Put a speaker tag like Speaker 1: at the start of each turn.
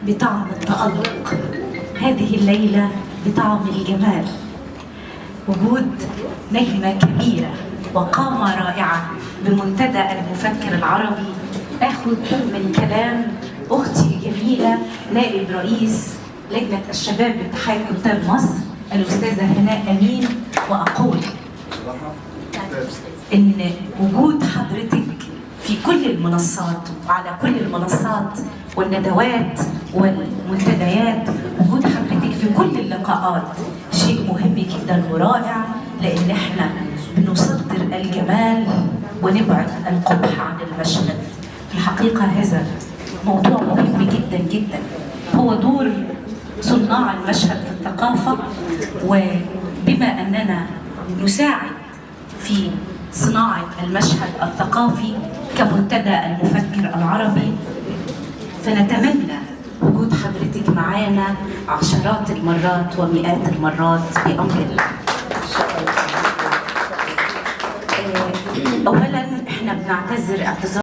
Speaker 1: بطعم التألق، هذه الليلة بطعم الجمال. وجود نجمة كبيرة وقامة رائعة بمنتدى المفكر العربي. آخذ من كلام أختي الجميلة نائب رئيس لجنة الشباب باتحاد كتاب مصر الأستاذة هناء أمين، وأقول إن وجود حضرتك في كل المنصات وعلى كل المنصات والندوات والمنتديات، وجود حضرتك في كل اللقاءات شيء مهم جدا ورائع، لأن احنا بنصدر الجمال ونبعد القبح عن المشهد. في الحقيقة هذا موضوع مهم جدا جدا، هو دور صناع المشهد في الثقافة، وبما أننا نساعد في صناعة المشهد الثقافي كمنتدى المفكر العربي، فنتمنى وجود حضرتك معانا عشرات المرات ومئات المرات بأمر الله. أولاً احنا بنعتذر اعتذار